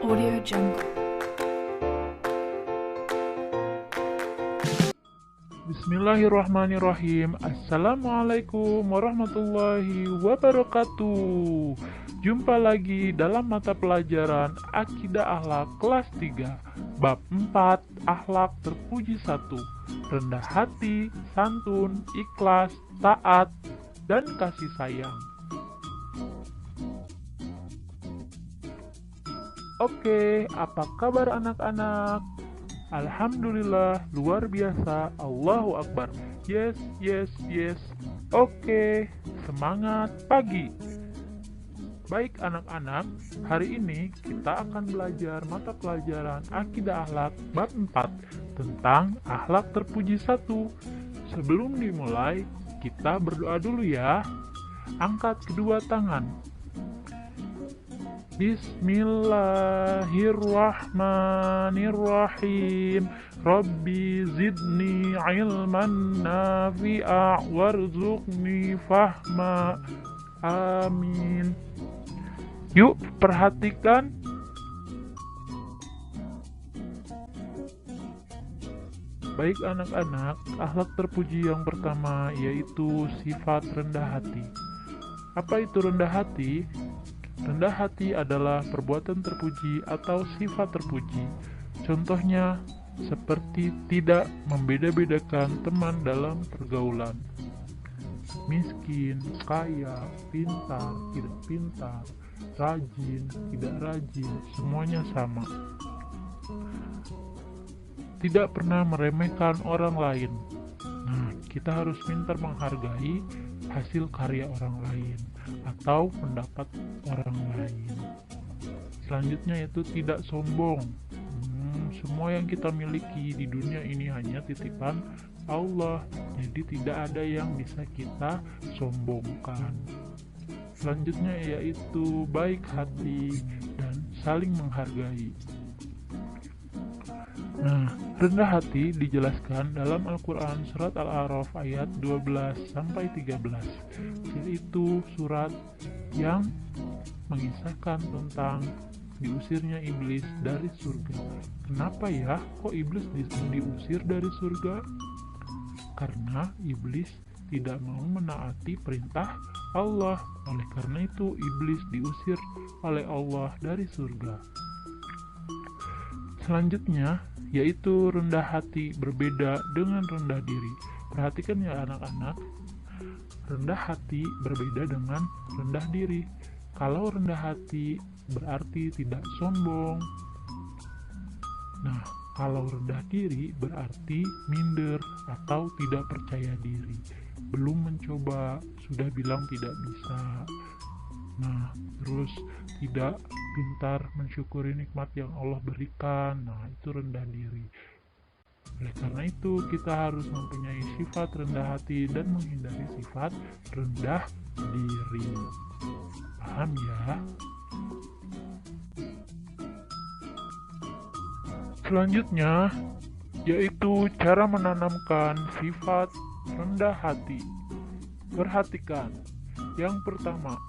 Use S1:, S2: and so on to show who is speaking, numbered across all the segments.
S1: Audio Jungle.
S2: Bismillahirrahmanirrahim. Assalamualaikum warahmatullahi wabarakatuh. Jumpa lagi dalam mata pelajaran Akidah Akhlak kelas 3, bab 4, Akhlak terpuji 1, rendah hati, santun, ikhlas, taat, dan kasih sayang. Oke, apa kabar anak-anak? Alhamdulillah, luar biasa. Allahu Akbar. Yes. Oke, semangat pagi. Baik anak-anak, hari ini kita akan belajar mata pelajaran Akidah Akhlak bab 4 tentang akhlak terpuji 1. Sebelum dimulai, kita berdoa dulu ya. Angkat kedua tangan. Bismillahirrahmanirrahim. Rabbi zidni ilman nafi'a warzuqni fahma. Amin. Yuk, perhatikan. Baik anak-anak, akhlak terpuji yang pertama yaitu sifat rendah hati. Apa itu rendah hati? Rendah hati adalah perbuatan terpuji atau sifat terpuji. Contohnya, seperti tidak membeda-bedakan teman dalam pergaulan. Miskin, kaya, pintar, tidak pintar, rajin, tidak rajin, semuanya sama. Tidak pernah meremehkan orang lain. Nah, kita harus pintar menghargai hasil karya orang lain atau pendapat orang lain. Selanjutnya yaitu tidak sombong. Semua yang kita miliki di dunia ini hanya titipan Allah, jadi tidak ada yang bisa kita sombongkan. Selanjutnya yaitu baik hati dan saling menghargai. Nah, rendah hati dijelaskan dalam Al-Quran surat Al-A'raf ayat 12-13, yaitu surat yang mengisahkan tentang diusirnya iblis dari surga. Kenapa ya kok iblis diusir dari surga? Karena iblis tidak mau menaati perintah Allah. Oleh karena itu iblis diusir oleh Allah dari surga. Selanjutnya yaitu rendah hati berbeda dengan rendah diri. Perhatikan ya anak-anak, rendah hati berbeda dengan rendah diri. Kalau rendah hati berarti tidak sombong. Nah, kalau rendah diri berarti minder atau tidak percaya diri. Belum mencoba, sudah bilang tidak bisa. Nah, terus tidak pintar mensyukuri nikmat yang Allah berikan. Nah, itu rendah diri. Oleh karena itu, kita harus mempunyai sifat rendah hati dan menghindari sifat rendah diri. Paham ya? Selanjutnya, yaitu cara menanamkan sifat rendah hati. Perhatikan. Yang pertama,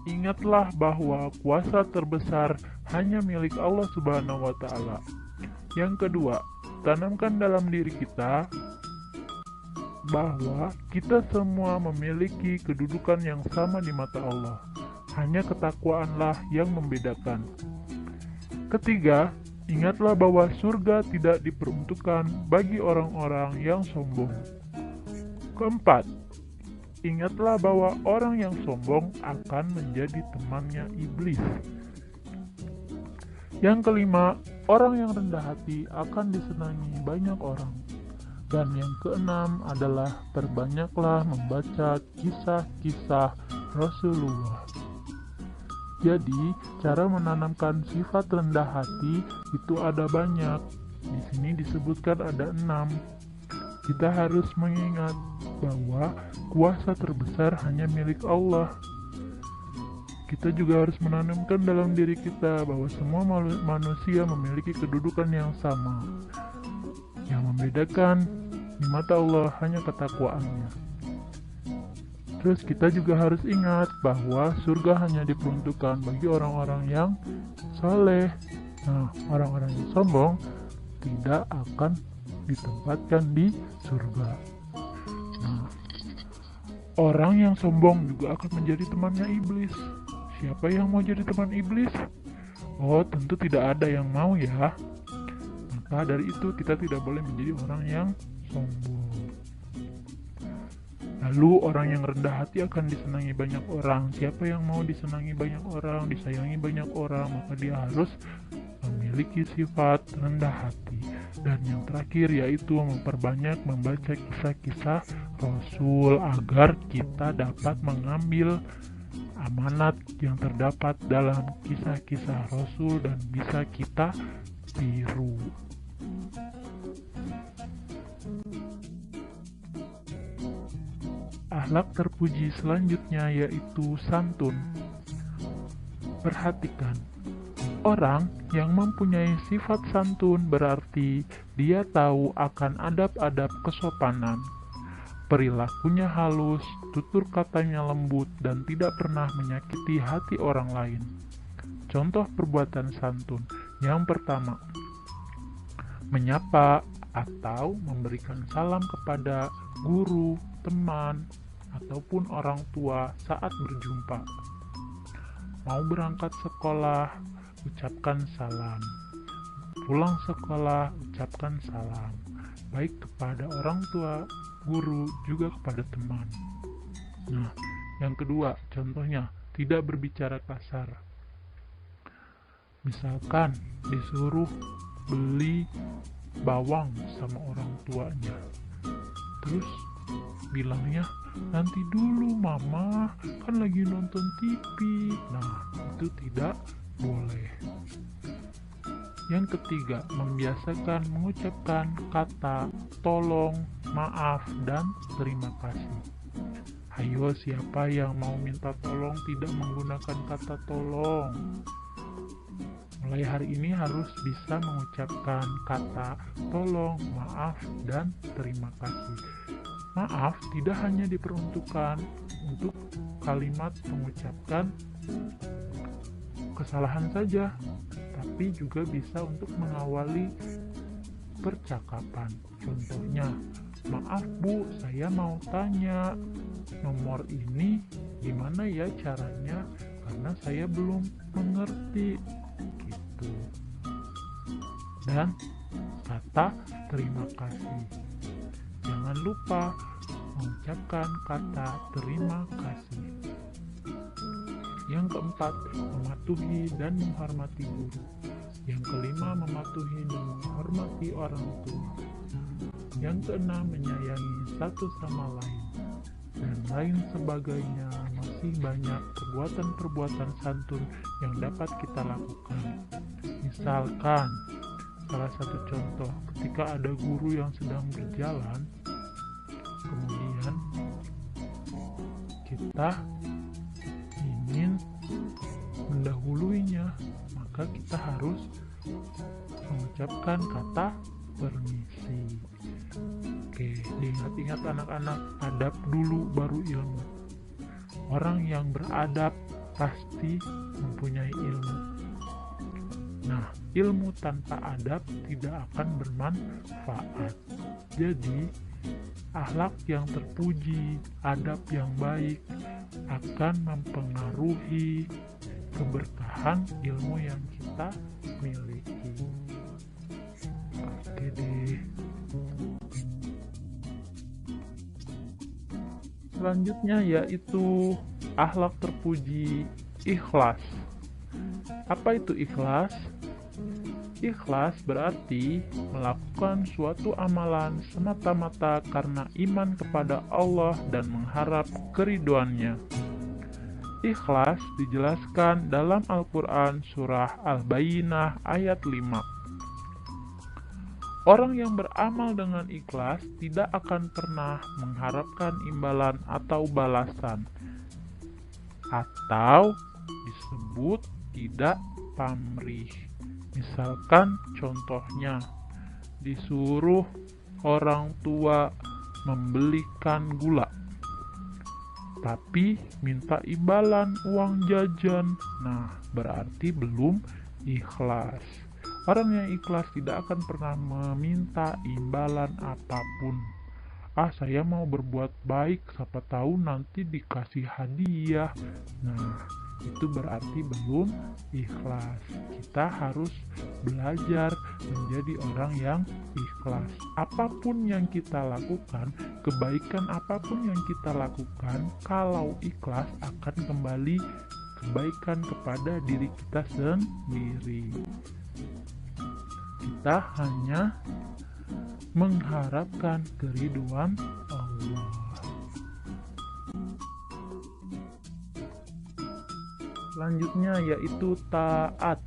S2: ingatlah bahwa kuasa terbesar hanya milik Allah Subhanahu wa Ta'ala. Yang kedua, tanamkan dalam diri kita bahwa kita semua memiliki kedudukan yang sama di mata Allah. Hanya ketakwaanlah yang membedakan. Ketiga, ingatlah bahwa surga tidak diperuntukkan bagi orang-orang yang sombong. Keempat, ingatlah bahwa orang yang sombong akan menjadi temannya iblis. Yang kelima, orang yang rendah hati akan disenangi banyak orang. Dan yang keenam adalah perbanyaklah membaca kisah-kisah Rasulullah. Jadi, cara menanamkan sifat rendah hati itu ada banyak. Di sini disebutkan ada 6. Kita harus mengingat bahwa kuasa terbesar hanya milik Allah. Kita juga harus menanamkan dalam diri kita bahwa semua manusia memiliki kedudukan yang sama. Yang membedakan di mata Allah hanya ketakwaannya. Terus kita juga harus ingat bahwa surga hanya diperuntukkan bagi orang-orang yang saleh. Nah, orang-orang yang sombong tidak akan ditempatkan di surga. Nah, orang yang sombong juga akan menjadi temannya iblis. Siapa yang mau jadi teman iblis? Oh, tentu tidak ada yang mau ya. Maka dari itu kita tidak boleh menjadi orang yang sombong. Lalu orang yang rendah hati akan disenangi banyak orang. Siapa yang mau disenangi banyak orang, disayangi banyak orang, maka dia harus memiliki sifat rendah hati. Dan yang terakhir yaitu memperbanyak membaca kisah-kisah Rasul agar kita dapat mengambil amanat yang terdapat dalam kisah-kisah Rasul dan bisa kita tiru. Akhlak terpuji selanjutnya yaitu santun. Perhatikan, orang yang mempunyai sifat santun berarti dia tahu akan adab-adab kesopanan. Perilakunya halus, tutur katanya lembut, dan tidak pernah menyakiti hati orang lain. Contoh perbuatan santun. Yang pertama, menyapa atau memberikan salam kepada guru, teman, ataupun orang tua saat berjumpa. Mau berangkat sekolah, ucapkan salam. Pulang sekolah, ucapkan salam. Baik kepada orang tua, guru, juga kepada teman. Nah, yang kedua, contohnya, tidak berbicara kasar. Misalkan disuruh beli bawang sama orang tuanya. Terus bilangnya, nanti dulu mama, kan lagi nonton TV. Nah, itu tidak boleh. Yang ketiga, membiasakan mengucapkan kata tolong, maaf, dan terima kasih. Ayo, siapa yang mau minta tolong tidak menggunakan kata tolong? Mulai hari ini harus bisa mengucapkan kata tolong, maaf, dan terima kasih. Maaf tidak hanya diperuntukkan untuk kalimat mengucapkan kesalahan saja, tapi juga bisa untuk mengawali percakapan. Contohnya, maaf Bu, saya mau tanya nomor ini gimana ya caranya, karena saya belum mengerti gitu. Dan kata terima kasih. Jangan lupa mengucapkan kata terima kasih. Yang keempat, mematuhi dan menghormati guru. Yang kelima, mematuhi dan menghormati orang tua. Yang keenam, menyayangi satu sama lain. Dan lain sebagainya, masih banyak perbuatan-perbuatan santun yang dapat kita lakukan. Misalkan, salah satu contoh, ketika ada guru yang sedang berjalan, kemudian kita ingin mendahuluinya, maka kita harus mengucapkan kata permisi. Oke, diingat-ingat anak-anak, adab dulu baru ilmu. Orang yang beradab pasti mempunyai ilmu. Nah, ilmu tanpa adab tidak akan bermanfaat. Jadi, akhlak yang terpuji, adab yang baik akan mempengaruhi keberkahan ilmu yang kita miliki. Oke deh. Selanjutnya yaitu akhlak terpuji, ikhlas. Apa itu ikhlas? Ikhlas berarti melakukan suatu amalan semata-mata karena iman kepada Allah dan mengharap keridhoannya. Ikhlas dijelaskan dalam Al-Quran surah Al-Bayyinah ayat 5. Orang yang beramal dengan ikhlas tidak akan pernah mengharapkan imbalan atau balasan, atau disebut tidak pamrih. Misalkan contohnya, disuruh orang tua membelikan gula, tapi minta imbalan uang jajan. Nah, berarti belum ikhlas. Orang yang ikhlas tidak akan pernah meminta imbalan apapun. Saya mau berbuat baik, siapa tahu nanti dikasih hadiah. Nah, itu berarti belum ikhlas. Kita harus belajar menjadi orang yang ikhlas. Apapun yang kita lakukan, kebaikan apapun yang kita lakukan, kalau ikhlas akan kembali kebaikan kepada diri kita sendiri. Kita hanya mengharapkan keriduan Allah. Selanjutnya yaitu taat.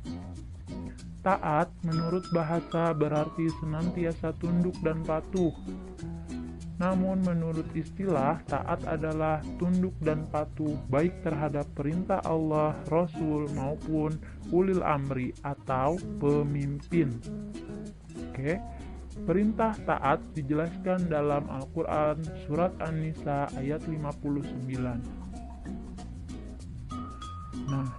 S2: Taat menurut bahasa berarti senantiasa tunduk dan patuh. Namun menurut istilah, taat adalah tunduk dan patuh baik terhadap perintah Allah, Rasul maupun ulil amri atau pemimpin. Oke. Perintah taat dijelaskan dalam Al-Quran Surat An-Nisa ayat 59. Nah,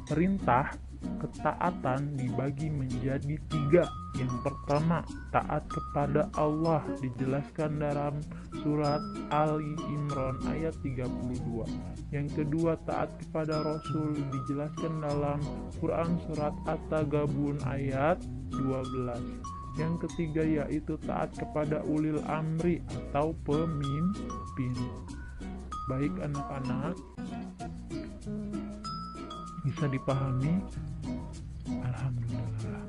S2: perintah ketaatan dibagi menjadi 3. Yang pertama, taat kepada Allah dijelaskan dalam Surat Ali Imran ayat 32. Yang kedua, taat kepada Rasul dijelaskan dalam Quran Surat At-Tagabun ayat 12. Yang ketiga yaitu taat kepada ulil amri atau pemimpin. Baik anak-anak, bisa dipahami? Alhamdulillah.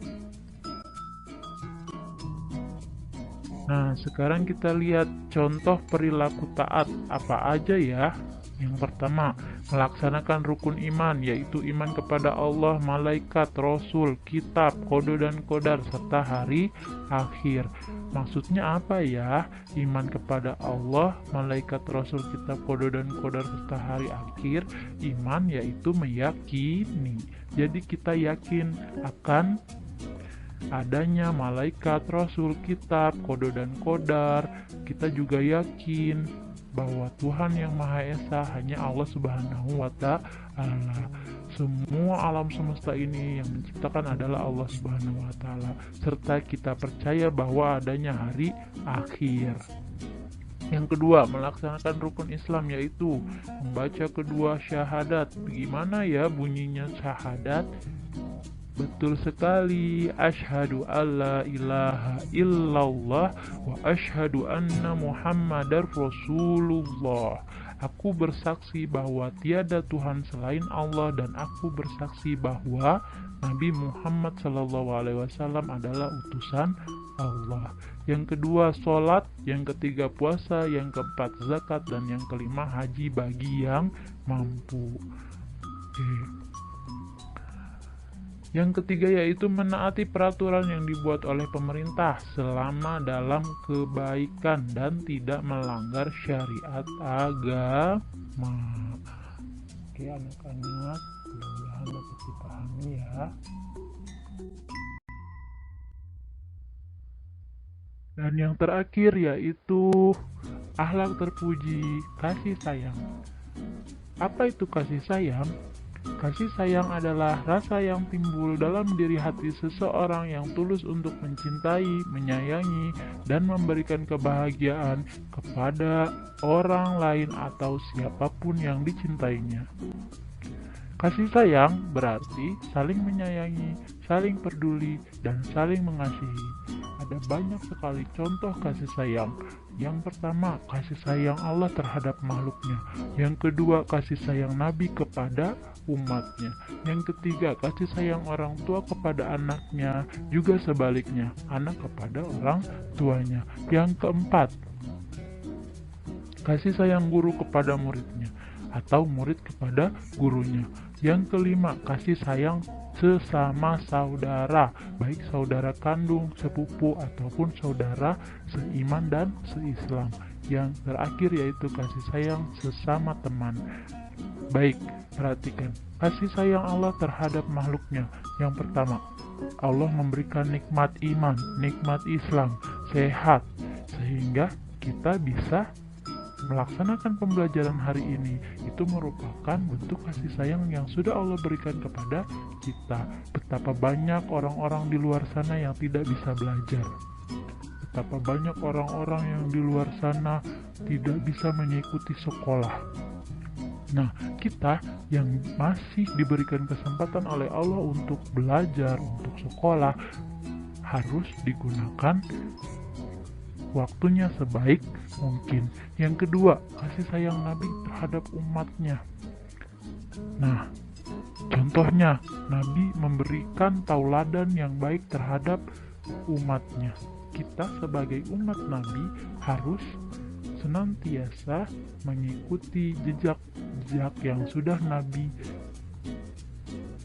S2: Nah, sekarang kita lihat contoh perilaku taat apa aja ya. Yang pertama, melaksanakan rukun iman, yaitu iman kepada Allah, malaikat, rasul, kitab, qada dan qadar, serta hari akhir. Maksudnya apa ya? Iman kepada Allah, malaikat, rasul, kitab, qada dan qadar, serta hari akhir. Iman yaitu meyakini. Jadi kita yakin akan adanya malaikat, rasul, kitab, qada dan qadar. Kita juga yakin bahwa Tuhan yang Maha Esa hanya Allah Subhanahu wa Ta'ala. Semua alam semesta ini yang menciptakan adalah Allah Subhanahu wa Ta'ala, serta kita percaya bahwa adanya hari akhir. Yang kedua, melaksanakan rukun Islam, yaitu membaca kedua syahadat. Bagaimana ya bunyinya syahadat? Betul sekali, asyhadu alla ilaha illallah wa asyhadu anna muhammadar rasulullah. Aku bersaksi bahwa tiada Tuhan selain Allah dan aku bersaksi bahwa Nabi Muhammad SAW adalah utusan Allah. Yang kedua sholat, yang ketiga puasa, yang keempat zakat, dan yang kelima haji bagi yang mampu. Oke. Yang ketiga yaitu menaati peraturan yang dibuat oleh pemerintah selama dalam kebaikan dan tidak melanggar syariat agama. Oke anak-anak, mudah-mudahan dapat dipahami ya. Dan yang terakhir yaitu akhlak terpuji, kasih sayang. Apa itu kasih sayang? Kasih sayang adalah rasa yang timbul dalam diri hati seseorang yang tulus untuk mencintai, menyayangi, dan memberikan kebahagiaan kepada orang lain atau siapapun yang dicintainya. Kasih sayang berarti saling menyayangi, saling peduli, dan saling mengasihi. Ada banyak sekali contoh kasih sayang. Yang pertama, kasih sayang Allah terhadap makhluknya. Yang kedua, kasih sayang Nabi kepada umatnya. Yang ketiga, kasih sayang orang tua kepada anaknya, juga sebaliknya, anak kepada orang tuanya. Yang keempat, kasih sayang guru kepada muridnya, atau murid kepada gurunya. Yang kelima, kasih sayang sesama saudara, baik saudara kandung, sepupu, ataupun saudara seiman dan seislam. Yang terakhir yaitu kasih sayang sesama teman. Baik, perhatikan. Kasih sayang Allah terhadap makhluknya. Yang pertama, Allah memberikan nikmat iman, nikmat Islam, sehat, sehingga kita bisa Melaksanakan pembelajaran hari ini itu merupakan bentuk kasih sayang yang sudah Allah berikan kepada kita. Betapa banyak orang-orang di luar sana yang tidak bisa belajar. Betapa banyak orang-orang yang di luar sana tidak bisa mengikuti sekolah. Nah, kita yang masih diberikan kesempatan oleh Allah untuk belajar, untuk sekolah, harus digunakan waktunya sebaik mungkin. Yang kedua, kasih sayang Nabi terhadap umatnya. Nah, contohnya, Nabi memberikan tauladan yang baik terhadap umatnya. Kita sebagai umat Nabi harus senantiasa mengikuti jejak yang sudah Nabi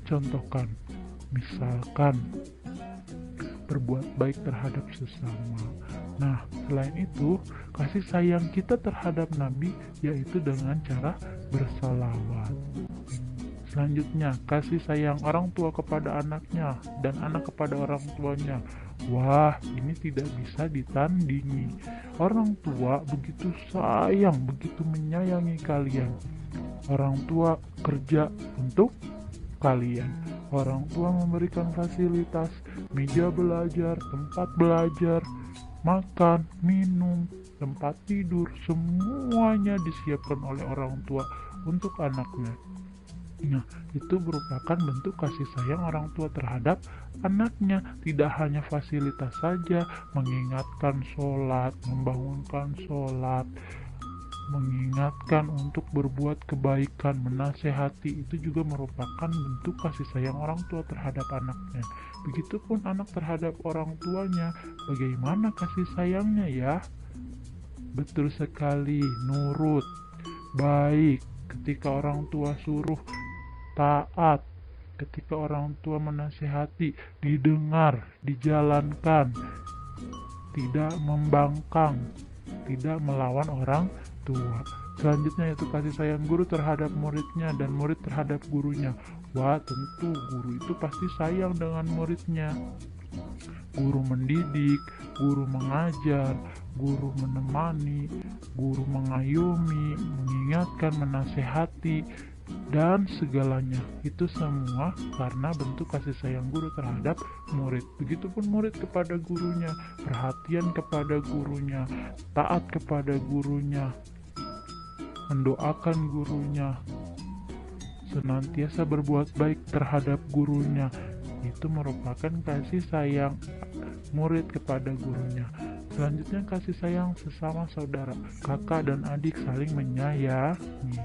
S2: contohkan. Misalkan, berbuat baik terhadap sesama. Nah, selain itu, kasih sayang kita terhadap Nabi yaitu dengan cara bersalawat. Selanjutnya, kasih sayang orang tua kepada anaknya dan anak kepada orang tuanya. Wah, ini tidak bisa ditandingi. Orang tua begitu sayang, begitu menyayangi kalian. Orang tua kerja untuk kalian. Orang tua memberikan fasilitas, meja belajar, tempat belajar, makan, minum, tempat tidur, semuanya disiapkan oleh orang tua untuk anaknya. Nah, itu merupakan bentuk kasih sayang orang tua terhadap anaknya. Tidak hanya fasilitas saja, mengingatkan sholat, membangunkan sholat, mengingatkan untuk berbuat kebaikan, menasehati, itu juga merupakan bentuk kasih sayang orang tua terhadap anaknya. Begitupun anak terhadap orang tuanya, bagaimana kasih sayangnya ya? Betul sekali, nurut, baik, ketika orang tua suruh taat, ketika orang tua menasehati, didengar, dijalankan, tidak membangkang, tidak melawan orang tua. Selanjutnya yaitu kasih sayang guru terhadap muridnya dan murid terhadap gurunya. Wah, tentu guru itu pasti sayang dengan muridnya. Guru mendidik, guru mengajar, guru menemani, guru mengayomi, mengingatkan, menasehati, dan segalanya. Itu semua karena bentuk kasih sayang guru terhadap murid. Begitupun murid kepada gurunya, perhatian kepada gurunya, taat kepada gurunya, mendoakan gurunya, senantiasa berbuat baik terhadap gurunya. Itu merupakan kasih sayang murid kepada gurunya. Selanjutnya kasih sayang sesama saudara. Kakak dan adik saling menyayangi.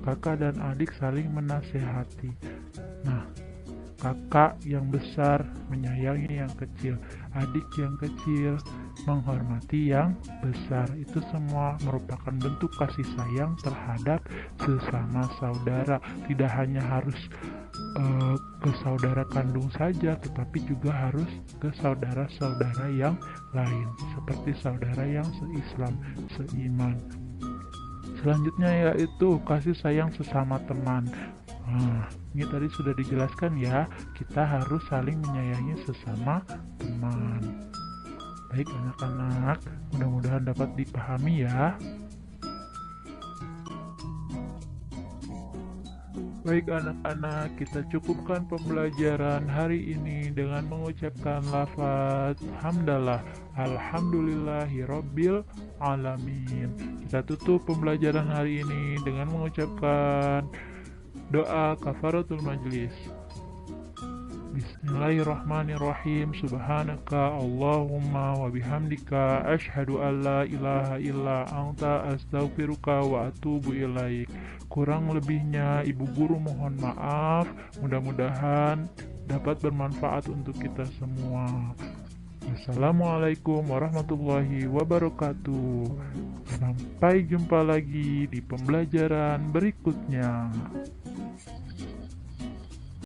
S2: Kakak dan adik saling menasehati. Nah, kakak yang besar menyayangi yang kecil, adik yang kecil menghormati yang besar. Itu semua merupakan bentuk kasih sayang terhadap sesama saudara. Tidak hanya harus ke saudara kandung saja, tetapi juga harus ke saudara-saudara yang lain, seperti saudara yang seislam, seiman. Selanjutnya yaitu kasih sayang sesama teman. Nah, ini tadi sudah dijelaskan ya, kita harus saling menyayangi sesama teman. Baik anak-anak, mudah-mudahan dapat dipahami ya. Baik anak-anak, kita cukupkan pembelajaran hari ini dengan mengucapkan lafaz hamdalah, alhamdulillahirabbil alamin. Kita tutup pembelajaran hari ini dengan mengucapkan doa kafaratul majlis. Bismillahirrahmanirrahim. Subhanaka Allahumma wa bihamdika asyhadu an la ilaha illa anta astaghfiruka wa atubu ilaik. Kurang lebihnya ibu guru mohon maaf. Mudah-mudahan dapat bermanfaat untuk kita semua. Assalamualaikum warahmatullahi wabarakatuh. Sampai jumpa lagi di pembelajaran berikutnya.